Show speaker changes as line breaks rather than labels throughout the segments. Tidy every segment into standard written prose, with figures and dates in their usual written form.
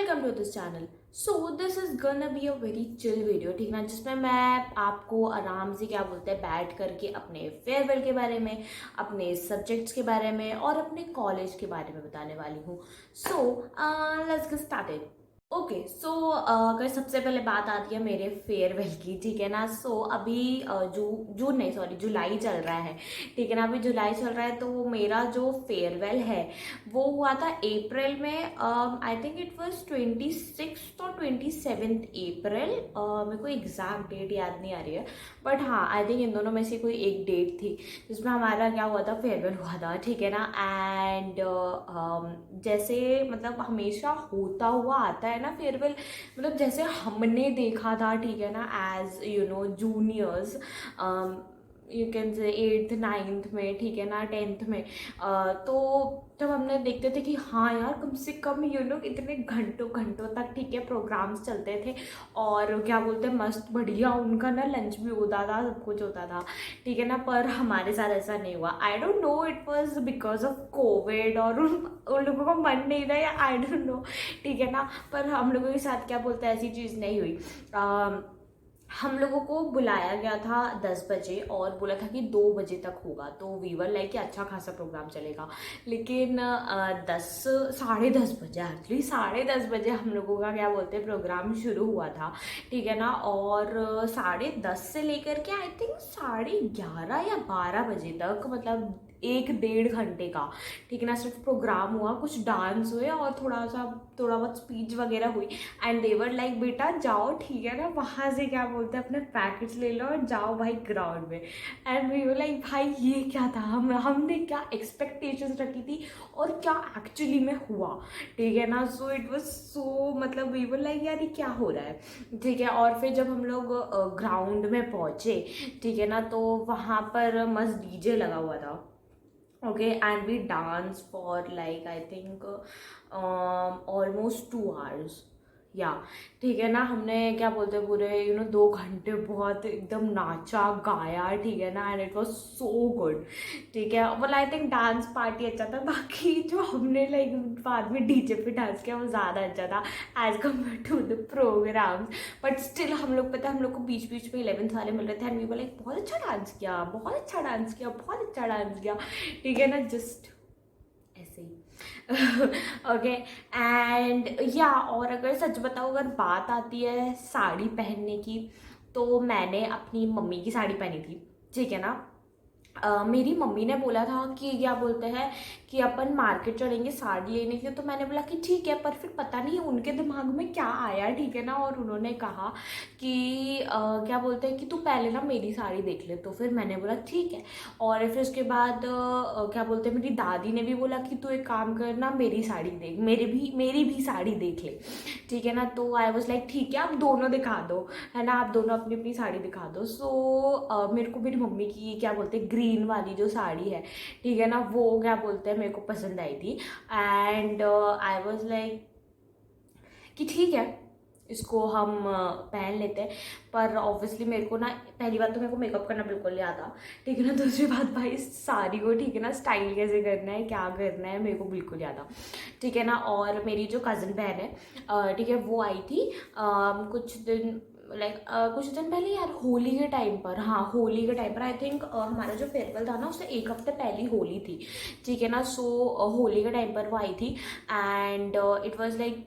Welcome to this channel. So this is gonna be a very chill video, ठीक ना, जिसमें मैं आपको आराम से क्या बोलते हैं बैठ करके अपने फेयरवेल के बारे में, अपने सब्जेक्ट्स के बारे में और अपने कॉलेज के बारे में बताने वाली हूँ। So let's get started. Okay, so अगर सबसे पहले बात आती है मेरे फेयरवेल की, ठीक है ना। सो अभी जून नहीं, सॉरी, जुलाई चल रहा है, ठीक है ना। अभी जुलाई चल रहा है, तो मेरा जो फेयरवेल है वो हुआ था अप्रैल में। आई थिंक इट वाज 26 और 27 अप्रैल। मेरे को एग्जैक्ट डेट याद नहीं आ रही है, बट हाँ, आई थिंक इन दोनों में से कोई एक डेट थी जिसमें हमारा क्या हुआ था, फेयरवेल हुआ था, ठीक है ना। एंड जैसे मतलब हमेशा होता हुआ आता है ना फेयरवेल, मतलब जैसे हमने देखा था, ठीक है ना, as you know juniors, you can say 8th 9th में, ठीक है ना, 10th में। तो जब हमने देखते थे कि हाँ यार, कम से कम इतने घंटों घंटों तक, ठीक है, प्रोग्राम्स चलते थे और क्या बोलते हैं मस्त बढ़िया उनका ना लंच भी होता था, सब कुछ होता था, ठीक है ना। पर हमारे साथ ऐसा नहीं हुआ। आई don't no, it was because of Covid और उन लोगों का मन नहीं था, या आई डोंट नो, ठीक है ना। पर हम लोगों के साथ क्या बोलते हैं ऐसी चीज़ नहीं हुई। हम लोगों को बुलाया गया था 10 बजे और बोला था कि 2 बजे तक होगा, तो वी वर लाइक कि अच्छा खासा प्रोग्राम चलेगा। लेकिन 10 साढ़े 10 बजे, एक्चुअली 10:30 बजे हम लोगों का क्या बोलते हैं प्रोग्राम शुरू हुआ था, ठीक है ना। और 10:30 से लेकर के आई थिंक 11:30 या 12 बजे तक, मतलब 1 डेढ़ घंटे का, ठीक है ना, सिर्फ प्रोग्राम हुआ, कुछ डांस हुए और थोड़ा बहुत स्पीच वगैरह हुई। एंड देवर लाइक बेटा जाओ, ठीक है ना, वहाँ से क्या बोलते हैं अपने पैकेट्स ले लो और जाओ भाई ग्राउंड में। एंड वी वर लाइक भाई ये क्या था, हमने क्या एक्सपेक्टेशंस रखी थी और क्या एक्चुअली में हुआ, ठीक है ना। सो इट वाज सो, मतलब वी वर लाइक यार ये क्या हो रहा है, ठीक है। और फिर जब हम लोग ग्राउंड में पहुँचे, ठीक है ना, तो वहाँ पर मस्त डीजे लगा हुआ था। Okay, and we danced for like I think almost 2 hours. या ठीक है ना, हमने क्या बोलते हैं पूरे 2 घंटे बहुत एकदम नाचा गाया, ठीक है ना। And it was so good, ठीक है। well I think dance party अच्छा था, बाकी जो हमने लाइक बाद में डीजे पे डांस किया वो ज़्यादा अच्छा था as compared to the programmes. But still हम लोग, पता है, हम लोग को बीच बीच में 11th वाले मिल रहे थे एंड वी वर लाइक बहुत अच्छा डांस किया, बहुत अच्छा डांस किया, बहुत अच्छा डांस किया, ठीक है ना, जस्ट ऐसे ही। ओके, एंड या और अगर सच बताओ, अगर बात आती है साड़ी पहनने की, तो मैंने अपनी मम्मी की साड़ी पहनी थी, ठीक है ना। मेरी मम्मी ने बोला था कि क्या बोलते हैं कि अपन मार्केट चलेंगे साड़ी लेने के लिए, तो मैंने बोला कि ठीक है। पर फिर पता नहीं उनके दिमाग में क्या आया, ठीक है ना, और उन्होंने कहा कि क्या बोलते हैं कि तू पहले ना मेरी साड़ी देख ले। तो फिर मैंने बोला ठीक है। और फिर उसके बाद क्या बोलते हैं मेरी दादी ने भी बोला कि तू एक काम कर ना, मेरी साड़ी देख, मेरी भी साड़ी देख ले, ठीक है ना। तो आई वॉज लाइक ठीक है, आप दोनों दिखा दो, है ना, आप दोनों अपनी अपनी साड़ी दिखा दो। सो मेरे को मेरी मम्मी की क्या बोलते हैं ग्रीन वाली जो साड़ी है, ठीक है ना, वो क्या बोलते हैं मेरे को पसंद आई थी। एंड आई वॉज लाइक कि ठीक है, इसको हम पहन लेते हैं। पर ऑब्वियसली मेरे को ना, पहली बात तो मेरे को मेकअप करना बिल्कुल नहीं आता, ठीक है ना। दूसरी बात भाई इस साड़ी को, ठीक है ना, स्टाइल कैसे करना है, क्या करना है, मेरे को बिल्कुल नहीं आता, ठीक है ना। और मेरी जो कज़न बहन है, ठीक है, वो आई थी कुछ दिन, लाइक कुछ दिन पहले यार, होली के टाइम पर, हाँ होली के टाइम पर आई थिंक हमारा जो फेयरवेल था ना उससे 1 हफ्ते पहले होली थी, ठीक है ना। सो होली के टाइम पर वो आई थी एंड इट वाज लाइक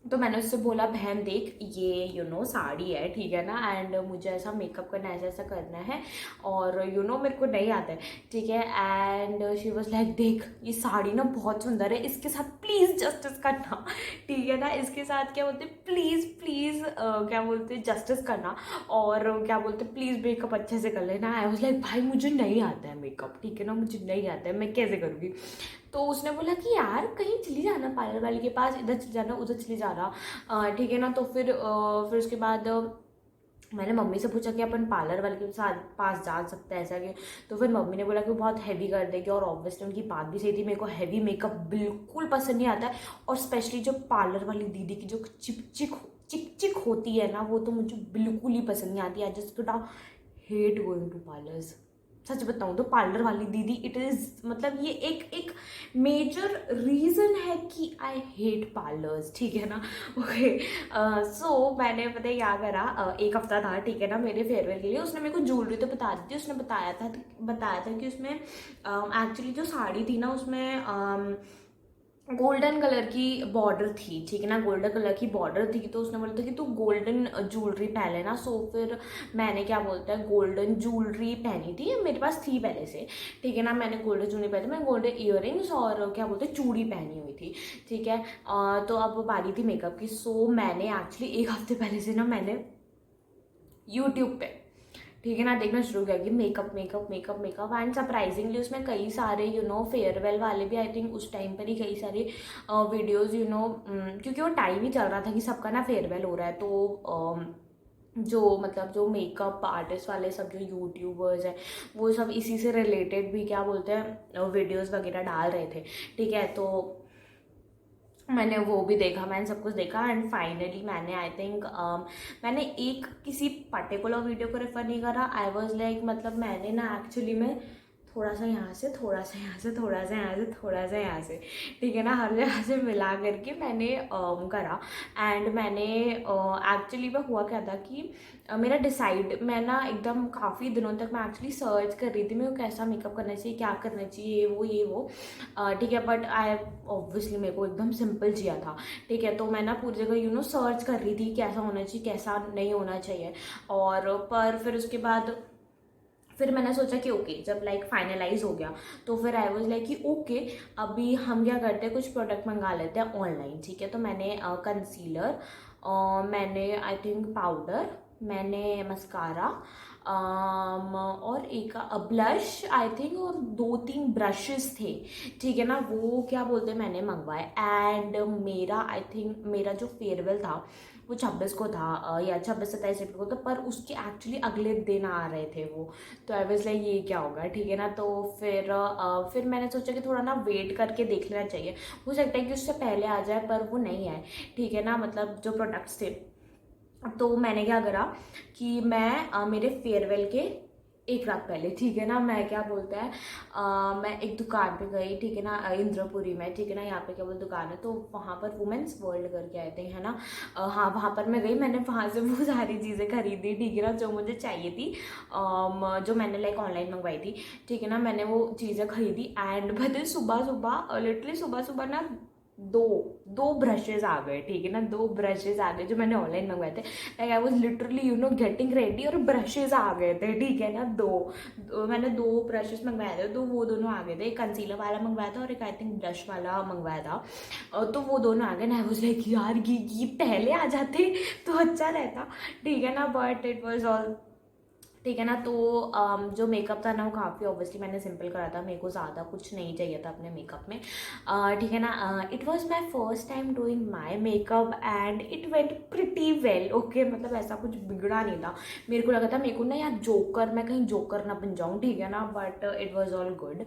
तो मैंने उससे बोला बहन देख ये साड़ी है, ठीक है ना, एंड मुझे ऐसा मेकअप करना है, ऐसा ऐसा करना है और मेरे को नहीं आता है, ठीक है। एंड शी वाज लाइक देख ये साड़ी ना बहुत सुंदर है, इसके साथ प्लीज़ जस्टिस करना, ठीक है ना, इसके साथ क्या बोलते प्लीज़ प्लीज़ क्या बोलते जस्टिस करना, और क्या बोलते प्लीज़ मेकअप अच्छे से कर लेना। आई वाज लाइक भाई मुझे नहीं आता है मेकअप, ठीक है ना, मुझे नहीं आता है, मैं कैसे करूँगी। तो उसने बोला कि यार कहीं चली जाना पार्लर वाले के पास, इधर चली जाना उधर चली जाना, ठीक है ना। तो फिर उसके बाद मैंने मम्मी से पूछा कि अपन पार्लर वाले के साथ पास जा सकते हैं ऐसा कि, तो फिर मम्मी ने बोला कि वो बहुत हैवी कर देगी, और ऑब्वियसली उनकी बात भी सही थी, मेरे को हैवी मेकअप बिल्कुल पसंद नहीं आता है। और स्पेशली जो पार्लर वाली दीदी की जो चिक चिक होती है ना, वो तो मुझे बिल्कुल ही पसंद नहीं आती है। Just hate going to parlours, सच बताऊँ तो पार्लर वाली दीदी, इट इज़ मतलब ये एक एक मेजर रीज़न है कि आई हेट पार्लर्स, ठीक है ना। ओके, सो मैंने पता है क्या करा, एक हफ्ता था, ठीक है ना, मेरे फेयरवेल के लिए। उसने मेरे को ज्वेलरी तो बता दी थी, उसने बताया था कि उसमें एक्चुअली जो साड़ी थी ना उसमें गोल्डन कलर की बॉर्डर थी, ठीक है ना, गोल्डन कलर की बॉर्डर थी। तो उसने बोला था कि तू गोल्डन ज्वेलरी पहन लेना। सो फिर मैंने क्या बोलता है गोल्डन ज्वेलरी पहनी थी, मेरे पास थी पहले से, ठीक है ना। मैंने गोल्डन ज्वेलरी पहनी थी, मैं गोल्डन ईयरिंग्स और क्या बोलते हैं चूड़ी पहनी हुई थी, ठीक है। तो अब बारी थी मेकअप की। सो मैंने एक्चुअली एक हफ्ते पहले से ना मैंने यूट्यूब पे, ठीक है ना, देखना शुरू किया कि makeup makeup makeup makeup. And surprisingly उसमें कई सारे फेयरवेल वाले भी, आई थिंक उस टाइम पर ही कई सारे वीडियोज़ क्योंकि वो टाइम ही चल रहा था कि सबका ना फेयरवेल हो रहा है। तो जो मतलब जो मेकअप आर्टिस्ट वाले सब जो यूट्यूबर्स हैं वो सब इसी से रिलेटेड भी क्या बोलते हैं वीडियोज़ वगैरह डाल रहे थे, ठीक है। तो मैंने वो भी देखा, मैंने सब कुछ देखा एंड फाइनली मैंने आई थिंक मैंने एक किसी पर्टिकुलर वीडियो को रेफर नहीं करा। आई वॉज लाइक मतलब मैंने ना एक्चुअली में थोड़ा सा यहाँ से, थोड़ा सा यहाँ से, थोड़ा सा यहाँ से, थोड़ा सा यहाँ से, ठीक है ना, हर जगह से मिला करके मैंने करा। एंड मैंने एक्चुअली में हुआ क्या था कि मेरा डिसाइड, मैं ना एकदम काफ़ी दिनों तक मैं एक्चुअली सर्च कर रही थी मेरे को कैसा मेकअप करना चाहिए, क्या करना चाहिए, ये वो ठीक है। बट आई ऑब्वियसली मेरे को एकदम सिंपल चाहिए था, ठीक है। तो मैं ना पूरी जगह सर्च कर रही थी कैसा होना चाहिए कैसा नहीं होना चाहिए। और पर फिर उसके बाद फिर मैंने सोचा कि ओके, जब लाइक फाइनलाइज हो गया तो फिर आई वाज लाइक कि ओके अभी हम क्या करते हैं, कुछ प्रोडक्ट मंगा लेते हैं ऑनलाइन, ठीक है। तो मैंने कंसीलर, मैंने आई थिंक पाउडर, मैंने मस्कारा और एक ब्लश आई थिंक, और 2-3 ब्रशेस थे, ठीक है ना, वो क्या बोलते हैं मैंने मंगवाए। एंड मेरा आई थिंक मेरा जो फेयरवेल था वो 26 को था या 26-27 को था, पर उसके एक्चुअली अगले दिन आ रहे थे वो। तो आई वाज लाइक ये क्या होगा, ठीक है ना। तो फिर मैंने सोचा कि थोड़ा ना वेट करके देख लेना चाहिए, हो सकता है कि उससे पहले आ जाए, पर वो नहीं आए, ठीक है ना, मतलब जो प्रोडक्ट्स थे। तो मैंने क्या करा कि मैं मेरे फेयरवेल के एक रात पहले, ठीक है ना, मैं क्या बोलता है मैं एक दुकान पे गई, ठीक है ना, इंद्रपुरी में, ठीक है ना, यहाँ पे क्या बोल दुकान है, तो वहाँ पर वुमेन्स वर्ल्ड करके आए थे, है ना। हाँ, वहाँ पर मैं गई, मैंने वहाँ से वो सारी चीज़ें खरीदी, ठीक है ना, जो मुझे चाहिए थी, जो मैंने लाइक ऑनलाइन मंगवाई थी, ठीक है ना। मैंने वो चीज़ें खरीदी एंड बता सुबह सुबह लिटरली सुबह सुबह ना दो दो ब्रशेज आ गए, ठीक है ना, 2 ब्रशेज आ गए जो मैंने ऑनलाइन मंगवाए थे। Like I was literally getting ready और ब्रशेज आ गए थे, ठीक है ना। मैंने 2 ब्रशेज मंगवाए थे, तो वो दोनों आ गए थे। एक कंसीलर वाला मंगवाया था और एक आई थिंक ब्रश वाला मंगवाया था, तो वो दोनों आ गए। आई वाज लाइक यार ये पहले आ जाते तो अच्छा रहता, ठीक है ना। बट इट वॉज ऑल, ठीक है ना। तो जो मेकअप था ना वो काफ़ी ऑब्वियसली मैंने सिंपल करा था, मेरे को ज़्यादा कुछ नहीं चाहिए था अपने मेकअप में, ठीक है ना। It was my first time doing my makeup and it went pretty well, okay, मतलब ऐसा कुछ बिगड़ा नहीं था। मेरे को लगा था मेरे को ना यार जोकर, मैं कहीं जोकर ना बन जाऊँ, ठीक है ना, but it was all good.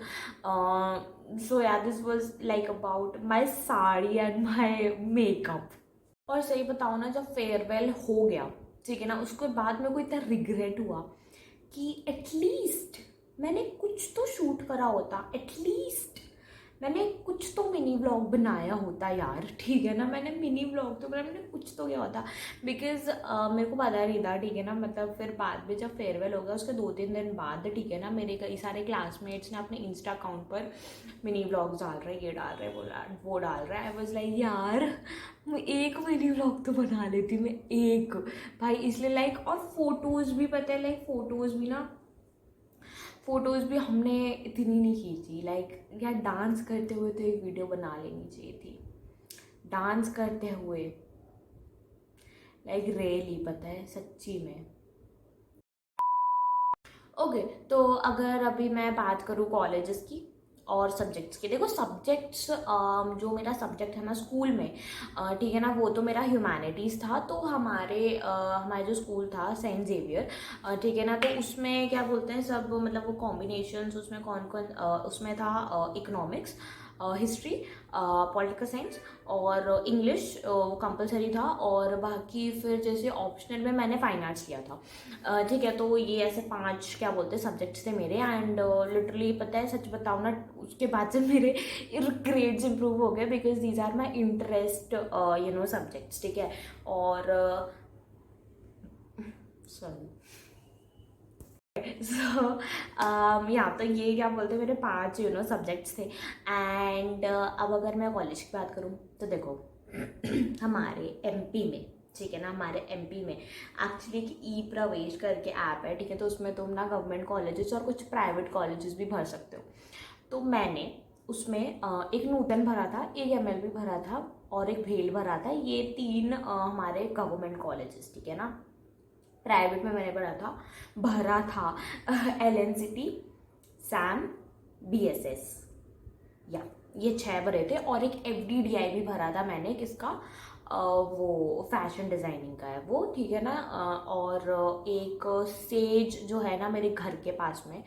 So yeah this was like about my sari and my makeup. और सही बताऊँ ना, जब फेयरवेल हो गया, ठीक है ना, उसके बाद मेरे को इतना रिग्रेट हुआ कि एटलीस्ट मैंने कुछ तो शूट करा होता, एटलीस्ट मैंने कुछ तो मिनी व्लॉग बनाया होता यार, ठीक है ना। मैंने मिनी व्लॉग तो बनाया, मैंने कुछ तो किया होता, बिकॉज मेरे को पता नहीं था, ठीक है ना। मतलब फिर बाद में जब फेयरवेल हो गया उसके 2-3 दिन बाद, ठीक है ना, मेरे कई सारे क्लासमेट्स ने अपने इंस्टा अकाउंट पर मिनी व्लॉग्स डाल रहे, ये डाल रहे, वो डाल रहा है। आई वॉज लाइक यार मैं एक मिनी व्लॉग तो बना लेती मैं, एक भाई, इसलिए लाइक। और फोटोज़ भी पता है, लाइक फ़ोटोज़ भी हमने इतनी नहीं खींची, लाइक यार डांस करते हुए तो एक वीडियो बना लेनी चाहिए थी, डांस करते हुए, लाइक रियली, पता है सच्ची में। ओके, तो अगर अभी मैं बात करूँ कॉलेजेस की और सब्जेक्ट्स की, देखो सब्जेक्ट्स, जो मेरा सब्जेक्ट है ना स्कूल में, ठीक है ना, वो तो मेरा ह्यूमैनिटीज़ था। तो हमारा जो स्कूल था सेंट जेवियर, ठीक है ना, तो उसमें क्या बोलते हैं सब, मतलब वो कॉम्बिनेशंस उसमें कौन कौन, उसमें था इकोनॉमिक्स, हिस्ट्री, पॉलिटिकल साइंस और इंग्लिश कंपलसरी था, और बाकी फिर जैसे ऑप्शनल में मैंने फाइन आर्ट्स लिया था। ठीक है, तो ये ऐसे 5 क्या बोलते हैं सब्जेक्ट्स थे मेरे, एंड लिटरली पता है सच बताऊँ ना, उसके बाद से मेरे ग्रेड्स इंप्रूव हो गए, because these are my interest subjects. ठीक है, और सॉरी या तो ये क्या बोलते हैं मेरे 5 सब्जेक्ट्स थे। एंड अब अगर मैं कॉलेज की बात करूँ तो देखो हमारे एमपी में, ठीक है ना, हमारे एमपी में एक्चुअली एक ई प्रवेश करके ऐप है, ठीक है, तो उसमें तुम ना गवर्नमेंट कॉलेजेस और कुछ प्राइवेट कॉलेजेस भी भर सकते हो। तो मैंने उसमें एक नूतन भरा था, एक एमएलबी भरा था और एक भेल भरा था। ये 3 हमारे गवर्नमेंट कॉलेजेस, ठीक है ना। प्राइवेट में मैंने भरा था एलएनसीटी, सैम, बीएसएस, या ये 6 भरे थे, और एक एफडीडीआई भी भरा था मैंने, किसका वो फैशन डिज़ाइनिंग का है वो, ठीक है ना। और एक सेज जो है ना मेरे घर के पास में,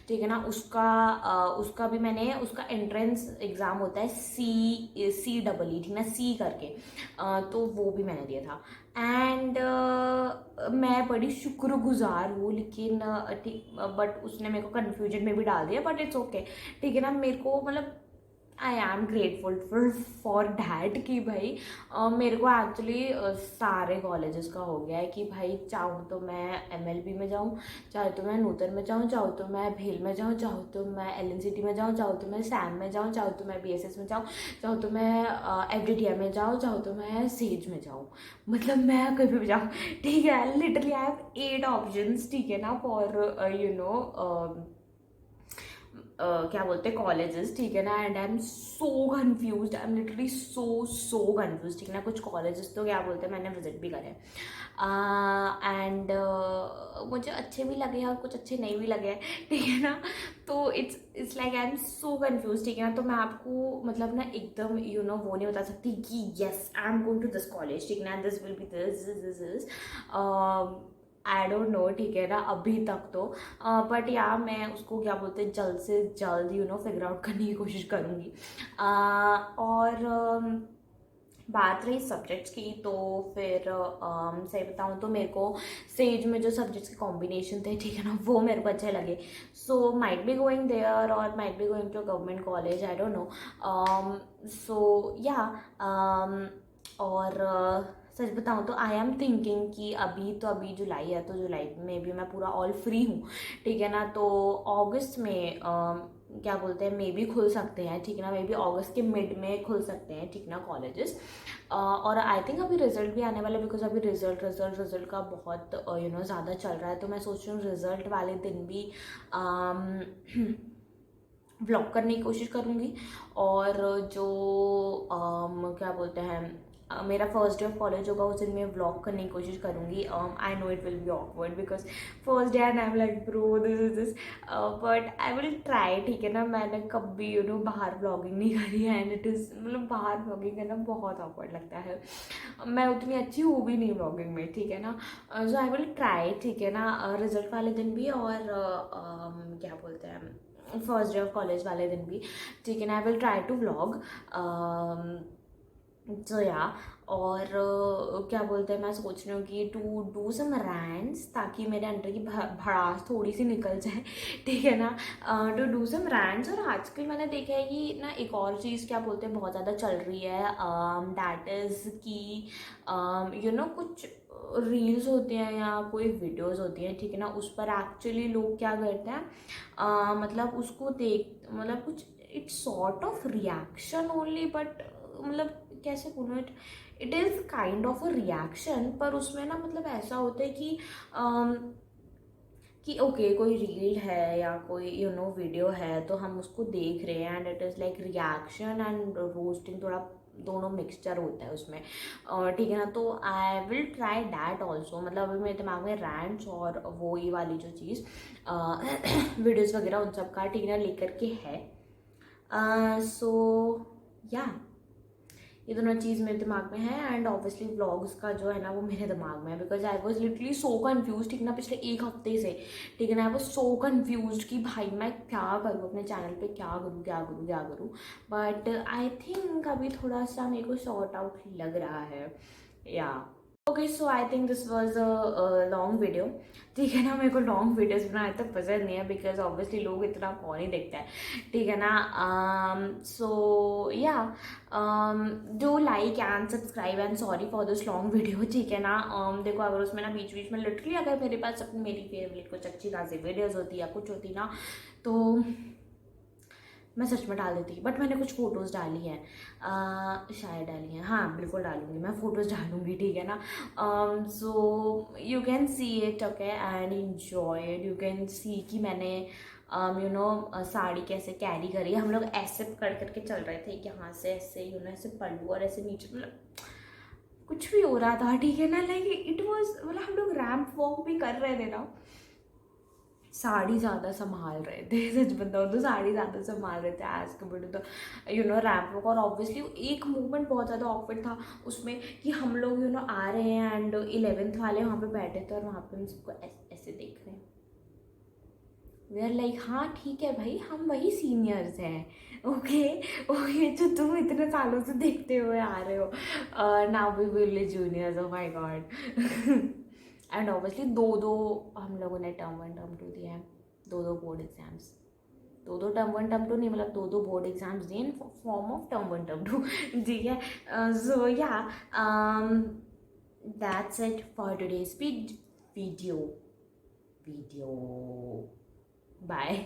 ठीक है ना, उसका भी मैंने, उसका एंट्रेंस एग्ज़ाम होता है सी डबल ई, ठीक ना, सी करके, तो वो भी मैंने दिया था। एंड मैं बड़ी शुक्रगुजार हूँ, लेकिन ठीक, बट उसने मेरे को कन्फ्यूजन में भी डाल दिया, बट इट्स ओके, ठीक है ना। मेरे को मतलब I am grateful for that कि भाई मेरे को एक्चुअली सारे कॉलेजेस का हो गया है कि भाई चाहूँ तो मैं एमएलबी में जाऊँ, चाहे तो मैं नूतन में जाऊँ, चाहूँ तो मैं भेल में जाऊँ, चाहूँ तो मैं एलएनसीटी में जाऊँ, चाहूँ तो मैं सैम में जाऊँ, चाहूँ तो मैं बीएसएस में जाऊँ, चाहूँ तो मैं एफडीटीआई में जाऊँ, चाहूँ तो मैं सेज में जाऊँ, मतलब मैं कहीं भी जाऊँ, ठीक है। लिटरली आई हैव 8 ऑप्शंस, ठीक है ना, फॉर क्या बोलते हैं कॉलेजेस, ठीक है ना। And I am so confuse, I am literally so confuse, ठीक है ना। कुछ कॉलेजेस तो क्या बोलते हैं मैंने विजिट भी करे, एंड मुझे अच्छे भी लगे और कुछ अच्छे नहीं भी लगे, ठीक है ना। तो it's like I am so confuse, ठीक है ना। तो मैं आपको मतलब ना एकदम वो नहीं बता सकती कि yes I am going to this college, ठीक है ना, this will be this I don't know, ठीक है ना, अभी तक तो। बट या मैं उसको क्या बोलते हैं जल्द से जल्द फिगर आउट करने की कोशिश करूँगी। और बात रही सब्जेक्ट्स की, तो फिर सही बताऊँ तो मेरे को सेज में जो सब्जेक्ट्स के कॉम्बिनेशन थे, ठीक है ना, वो मेरे को अच्छे लगे। So might be going there और might be going to government college, I don't know. So yeah और सच बताऊँ तो आई एम थिंकिंग कि अभी जुलाई है, तो जुलाई में भी मैं पूरा ऑल फ्री हूँ, ठीक है ना। तो अगस्त में क्या बोलते हैं मे भी खुल सकते हैं, ठीक है ना, मे भी अगस्त के मिड में खुल सकते हैं, ठीक ना, कॉलेजेस। और आई थिंक अभी रिजल्ट भी आने वाला है, बिकॉज अभी रिजल्ट का बहुत ज़्यादा चल रहा है। तो मैं सोच रही हूँ रिजल्ट वाले दिन भी ब्लॉग करने की कोशिश करूँगी। और जो क्या बोलते हैं मेरा फर्स्ट डे ऑफ कॉलेज होगा उस दिन मैं व्लॉग करने की कोशिश करूँगी। I know it will be awkward because first day and I am like bro this is this, but I will try, ठीक है ना। मैंने कभी बाहर व्लॉगिंग नहीं करी है, एंड इट इज़ मतलब बाहर व्लॉगिंग करना बहुत ऑकवर्ड लगता है। मैं उतनी अच्छी हूँ भी नहीं व्लॉगिंग में, ठीक है ना। सो आई विल ट्राई, ठीक है ना, रिजल्ट वाले दिन भी और क्या बोलते हैं फर्स्ट डे ऑफ कॉलेज वाले दिन भी, ठीक है ना। I will try to vlog, तो या और क्या बोलते हैं मैं सोच रही हूँ कि टू डू सम रैंट्स, ताकि मेरे अंदर की भड़ास थोड़ी सी निकल जाए, ठीक है ना। To do some rants. और आजकल मैंने देखा है कि ना एक और चीज़ क्या बोलते हैं बहुत ज़्यादा चल रही है, दैट इज़ कि कुछ रील्स होते हैं या कोई वीडियोस होती हैं, ठीक है ना, उस पर एक्चुअली लोग क्या करते हैं मतलब उसको देख मतलब कुछ it's sort of reaction only, but मतलब कैसे बोलूँ, it is kind of a reaction, पर उसमें ना मतलब ऐसा होता है कि ओके कोई रील है या कोई वीडियो है तो हम उसको देख रहे हैं, and it is like reaction and roasting, थोड़ा दोनों मिक्सचर होता है उसमें, ठीक है ना। तो आई विल ट्राई डैट ऑल्सो, मतलब अभी मेरे दिमाग में रैंट्स और वो ये वाली जो चीज़ वीडियोज़ वगैरह उन सब का, ठीक है ना, लेकर के है। सो या ये दोनों चीज़ मेरे दिमाग में है। एंड ऑब्वियसली व्लॉग्स का जो है ना वो मेरे दिमाग में है, because I was literally so confuse, ठीक ना, पिछले एक हफ्ते से, ठीक है ना, आई वॉज सो कन्फ्यूज कि भाई मैं क्या करूँ अपने चैनल पे, क्या करूँ क्या करूँ क्या करूँ। बट आई थिंक अभी थोड़ा सा मेरे को सॉर्ट आउट लग रहा है, या okay. So I think this was a long video, ठीक है ना। मेरे को लॉन्ग वीडियोस बनाना तो पसंद नहीं है, बिकॉज ऑब्वियसली लोग इतना कौन ही देखता है, ठीक है ना। सो या do like and subscribe and sorry for this long video, ठीक है ना। देखो अगर उसमें ना बीच बीच में लिटरली अगर मेरे पास अपनी मेरी फेवरेट कुछ अच्छी खासी वीडियोज़ होती या कुछ होती ना, तो मैं सच में डाल देती, बट मैंने कुछ फ़ोटोज़ डाली हैं, शायद डाली हैं, हाँ बिल्कुल डालूंगी, मैं फ़ोटोज़ डालूंगी, ठीक है ना। So you can see it, okay, and enjoy it. You can see कि मैंने यू नो साड़ी कैसे कैरी करी। हम लोग ऐसे पकड़ करके चल रहे थे कि यहाँ से ऐसे यू नो ऐसे पल्लू और ऐसे नीचे, मतलब कुछ भी हो रहा था, ठीक है ना। लाइक इट वॉज, मतलब हम लोग रैम्प वॉक भी कर रहे थे ना, साड़ी ज़्यादा संभाल रहे थे, सच बताओ तो साड़ी ज़्यादा संभाल रहे थे as compared to the you know ramp walk. और ऑब्वियसली एक मूवमेंट बहुत ज़्यादा ऑकवर्ड था उसमें कि हम लोग यू नो आ रहे हैं एंड 11th वाले वहाँ पे बैठे थे और वहाँ पे हम सबको ऐसे देख रहे हैं। वी आर लाइक हाँ ठीक है भाई, हम वही सीनियर्स हैं, ओके ओके, जो तुम इतने सालों से देखते हुए आ रहे हो। Now we will juniors, oh my God. And obviously though हम लोगों ने टर्म 1 टर्म 2 दिया है, दो बोर्ड एग्जाम्स, दो टर्म 1 टर्म 2 नहीं, मतलब दो बोर्ड एग्जाम्स दिए in form of term 1 term 2, ठीक है। So yeah that's it for today's video, bye.